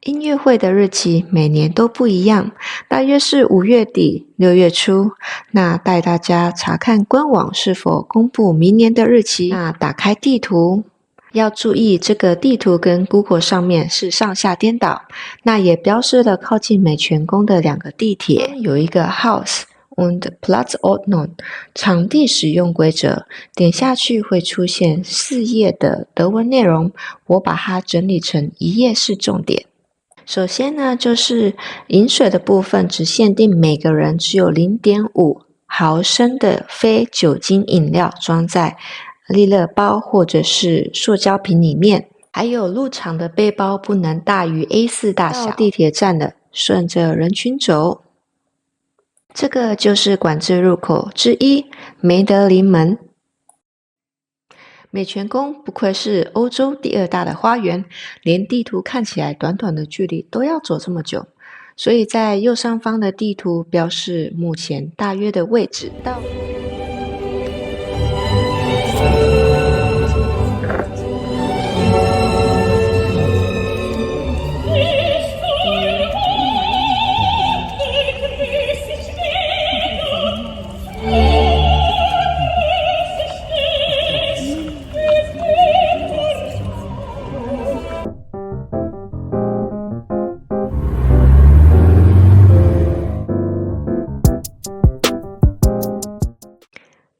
音乐会的日期每年都不一样，大约是5月底、6月初。那带大家查看官网是否公布明年的日期。那打开地图，要注意这个地图跟 Google 上面是上下颠倒。那也标示了靠近美泉宫的2个地铁，有一个 Haus und Platzordnung 场地使用规则，点下去会出现4页的德文内容，我把它整理成1页式重点。首先呢，就是饮水的部分只限定每个人只有 0.5 毫升的非酒精饮料装在利乐包或者是塑胶瓶里面，还有入场的背包不能大于 A4 大小。到地铁站了，顺着人群走。这个就是管制入口之一，梅德林门。美泉宫不愧是欧洲第2大的花园，连地图看起来短短的距离都要走这么久，所以在右上方的地图标示目前大约的位置。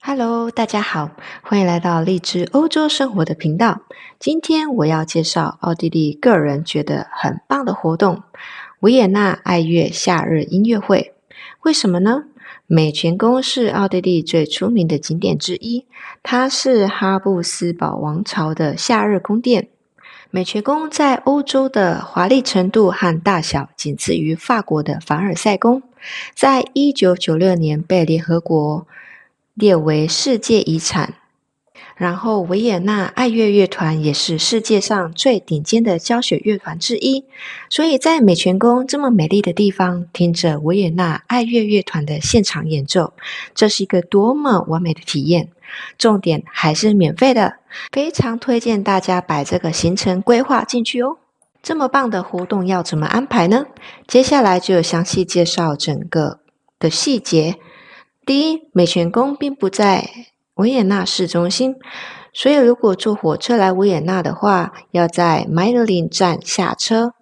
Hello， 大家好，欢迎来到荔枝欧洲生活的频道。今天我要介绍奥地利个人觉得很棒的活动——维也纳爱乐夏日音乐会。为什么呢？美泉宫是奥地利最出名的景点之一，它是哈布斯堡王朝的夏日宫殿。美泉宫在欧洲的华丽程度和大小仅次于法国的凡尔赛宫，在1996年被联合国列为世界遗产。然后维也纳爱乐乐团也是世界上最顶尖的交响乐团之一，所以在美泉宫这么美丽的地方，听着维也纳爱乐乐团的现场演奏，这是一个多么完美的体验。重点还是免费的，非常推荐大家把这个行程规划进去哦。这么棒的活动要怎么安排呢？接下来就详细介绍整个的细节。第一，美泉宫并不在维也纳市中心，所以如果坐火车来维也纳的话，要在麦德林站下车。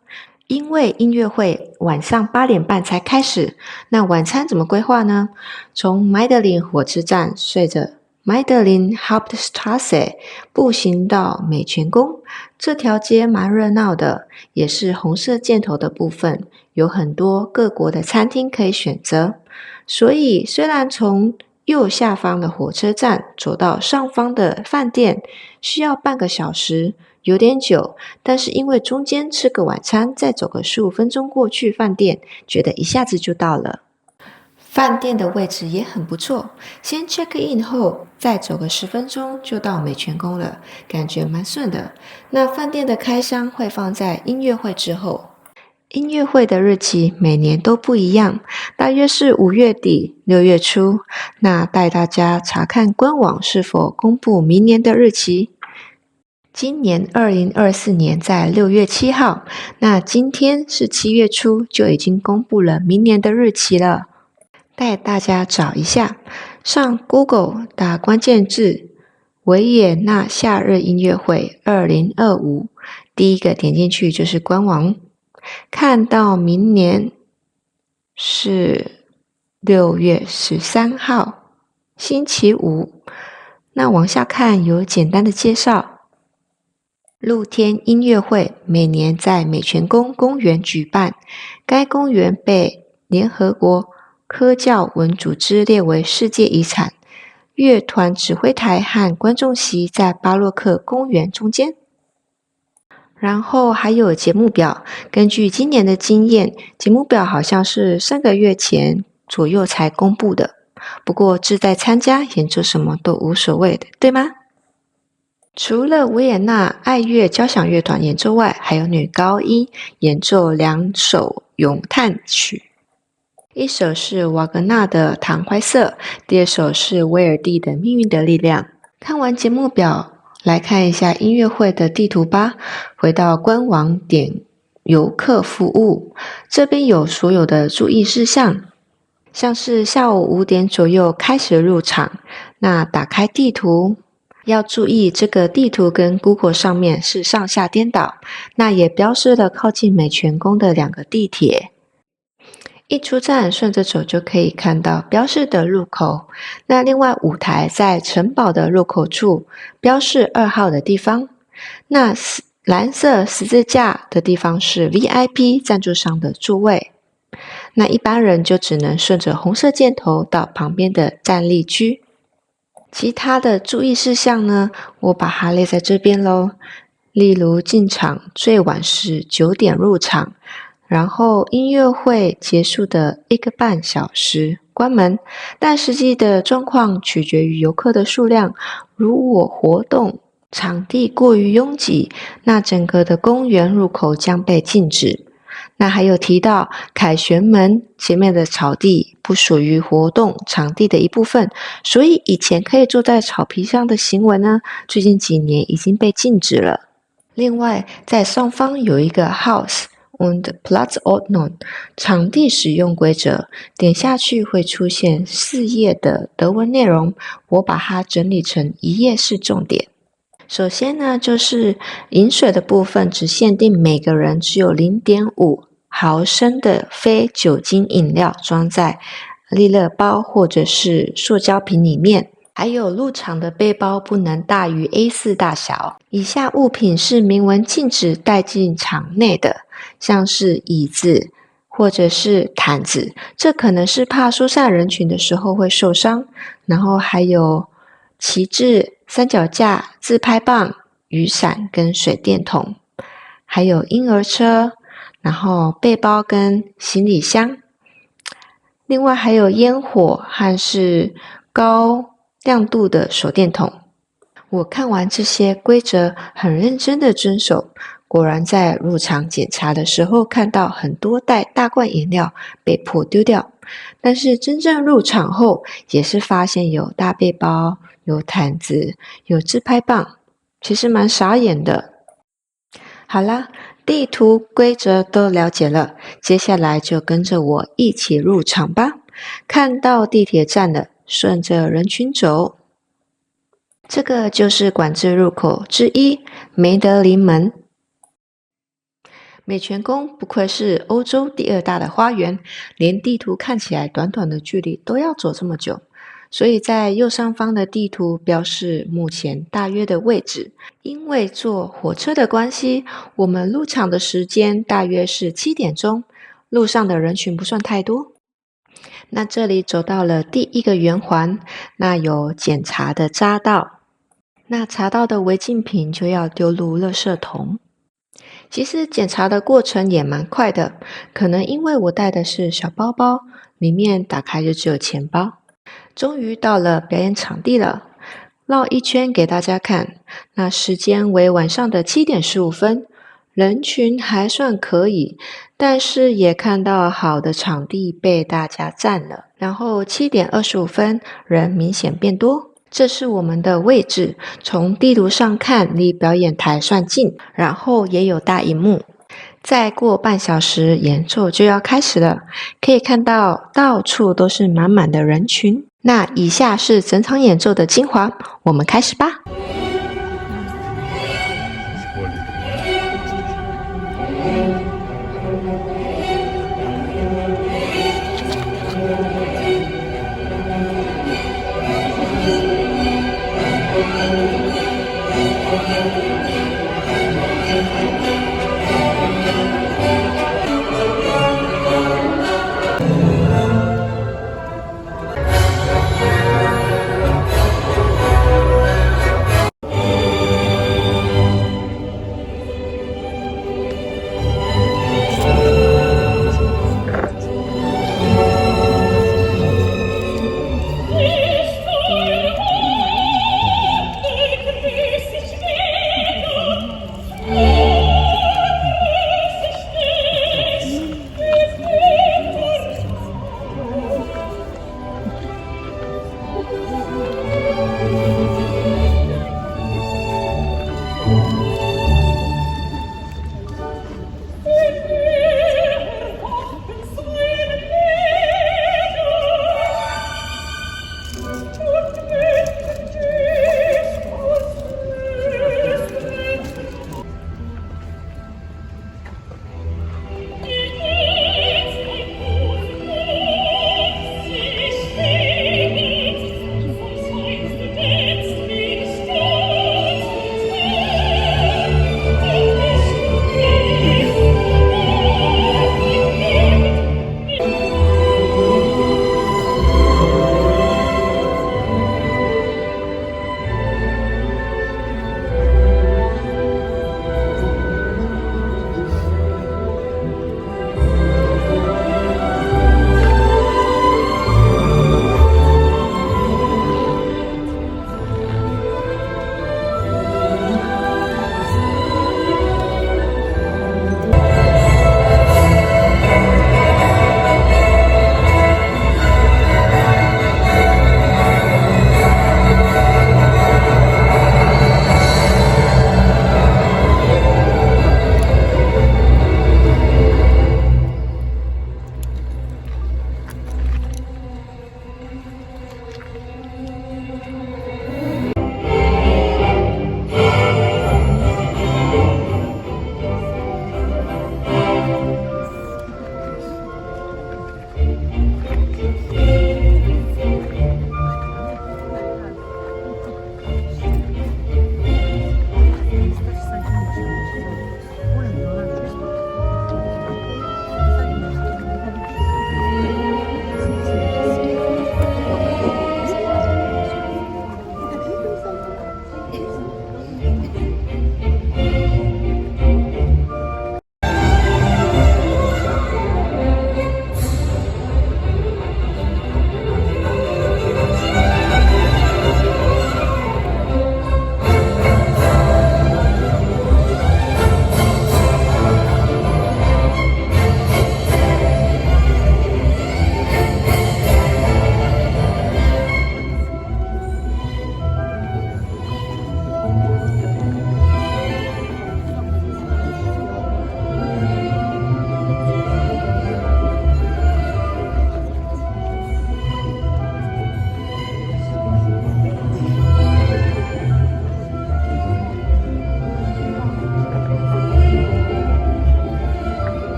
因为音乐会晚上8点半才开始，那晚餐怎么规划呢？从麦德林火车站顺着麦德林 Hauptstraße 步行到美泉宫，这条街蛮热闹的，也是红色箭头的部分，有很多各国的餐厅可以选择。所以虽然从右下方的火车站走到上方的饭店需要半个小时，有点久，但是因为中间吃个晚餐，再走个15分钟过去饭店，觉得一下子就到了。饭店的位置也很不错，先 check in 后再走个10分钟就到美泉宫了，感觉蛮顺的。那饭店的开箱会放在音乐会之后。音乐会的日期每年都不一样，大约是5月底、6月初。那带大家查看官网是否公布明年的日期。今年2024年在6月7号，那今天是7月初就已经公布了明年的日期了。带大家找一下，上 Google 打关键字维也纳夏日音乐会2025，第一个点进去就是官网。看到明年是6月13号，星期五。那往下看有简单的介绍。露天音乐会每年在美泉宫公园举办，该公园被联合国科教文组织列为世界遗产。乐团指挥台和观众席在巴洛克公园中间。然后还有节目表，根据今年的经验，节目表好像是3个月前左右才公布的。不过志在参加，演奏什么都无所谓的，对吗？除了维也纳爱乐交响乐团演奏外，还有女高音演奏2首咏叹曲，一首是瓦格纳的《唐怀瑟》，第2首是威尔第的《命运的力量》。看完节目表，来看一下音乐会的地图吧。回到官网，点游客服务，这边有所有的注意事项，像是下午5点左右开始入场，那打开地图，要注意这个地图跟 Google 上面是上下颠倒，那也标示了靠近美泉宫的2个地铁。一出站顺着走就可以看到标示的入口，那另外舞台在城堡的入口处，标示2号的地方。那蓝色十字架的地方是 VIP 赞助商的座位，那一般人就只能顺着红色箭头到旁边的站立区。其他的注意事项呢，我把它列在这边咯。例如进场最晚是9点入场，然后音乐会结束的1个半小时关门，但实际的状况取决于游客的数量。如果活动场地过于拥挤，那整个的公园入口将被禁止。那还有提到凯旋门前面的草地不属于活动场地的一部分，所以以前可以坐在草皮上的行为呢，最近几年已经被禁止了。另外，在上方有一个 House und Platzordnung 场地使用规则，点下去会出现4页的德文内容，我把它整理成1页是重点。首先呢，就是饮水的部分只限定每个人只有 0.5 毫升的非酒精饮料装在利乐包或者是塑胶瓶里面，还有入场的背包不能大于 A4 大小。以下物品是明文禁止带进场内的，像是椅子或者是毯子，这可能是怕疏散人群的时候会受伤。然后还有旗帜、三脚架、自拍棒、雨伞跟水电筒，还有婴儿车，然后背包跟行李箱。另外还有烟火和是高亮度的手电筒。我看完这些规则，很认真的遵守，果然在入场检查的时候看到很多袋大罐饮料被迫丢掉，但是真正入场后也是发现有大背包、有毯子、有自拍棒，其实蛮傻眼的。好啦，地图规则都了解了，接下来就跟着我一起入场吧。看到地铁站了，顺着人群走。这个就是管制入口之一，梅德林门。美泉宫不愧是欧洲第2大的花园，连地图看起来短短的距离都要走这么久。所以在右上方的地图标示目前大约的位置。因为坐火车的关系，我们入场的时间大约是7点钟，路上的人群不算太多。那这里走到了第1个圆环，那有检查的匝道，那查到的违禁品就要丢入垃圾桶。其实检查的过程也蛮快的，可能因为我带的是小包包，里面打开就只有钱包。终于到了表演场地了，绕一圈给大家看。那时间为晚上的7点15分，人群还算可以，但是也看到好的场地被大家占了。然后7点25分，人明显变多。这是我们的位置，从地图上看离表演台算近，然后也有大荧幕。再过半小时演奏就要开始了，可以看到到处都是满满的人群。那以下是整场演奏的精华，我们开始吧。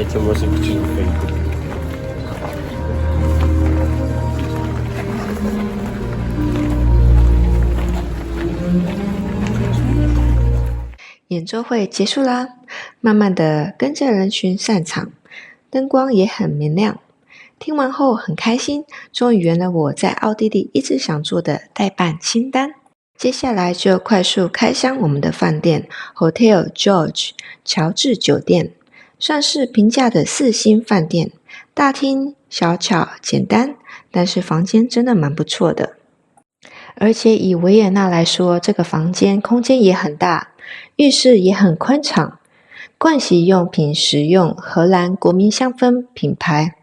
怎么是经费？演奏会结束啦，慢慢的跟着人群散场，灯光也很明亮。听完后很开心，终于圆了我在奥地利一直想做的待办清单。接下来就快速开箱我们的饭店 Hotel George 乔治酒店，算是平价的4星饭店。大厅小巧简单，但是房间真的蛮不错的。而且以维也纳来说，这个房间空间也很大，浴室也很宽敞。盥洗用品使用荷兰国民香氛品牌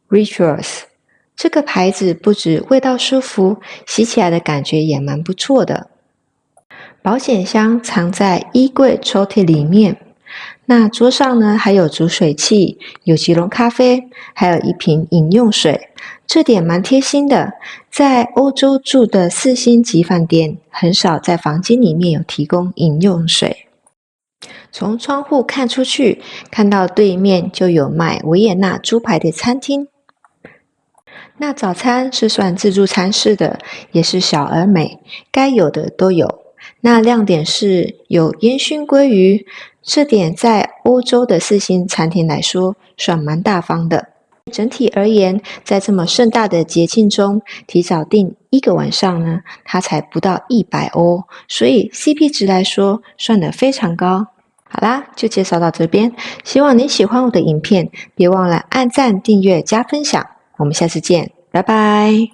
Rituals， 这个牌子不止味道舒服，洗起来的感觉也蛮不错的。保险箱藏在衣柜抽屉里面。那桌上呢，还有煮水器、有即溶咖啡，还有一瓶饮用水，这点蛮贴心的。在欧洲住的4星级饭店，很少在房间里面有提供饮用水。从窗户看出去，看到对面就有卖维也纳猪排的餐厅。那早餐是算自助餐式的，也是小而美，该有的都有。那亮点是有烟熏鲑鱼，这点在欧洲的4星餐厅来说算蛮大方的。整体而言，在这么盛大的节庆中，提早订1个晚上呢，它才不到100欧，所以 CP 值来说算得非常高。好啦，就介绍到这边，希望你喜欢我的影片，别忘了按赞、订阅、加分享，我们下次见，拜拜。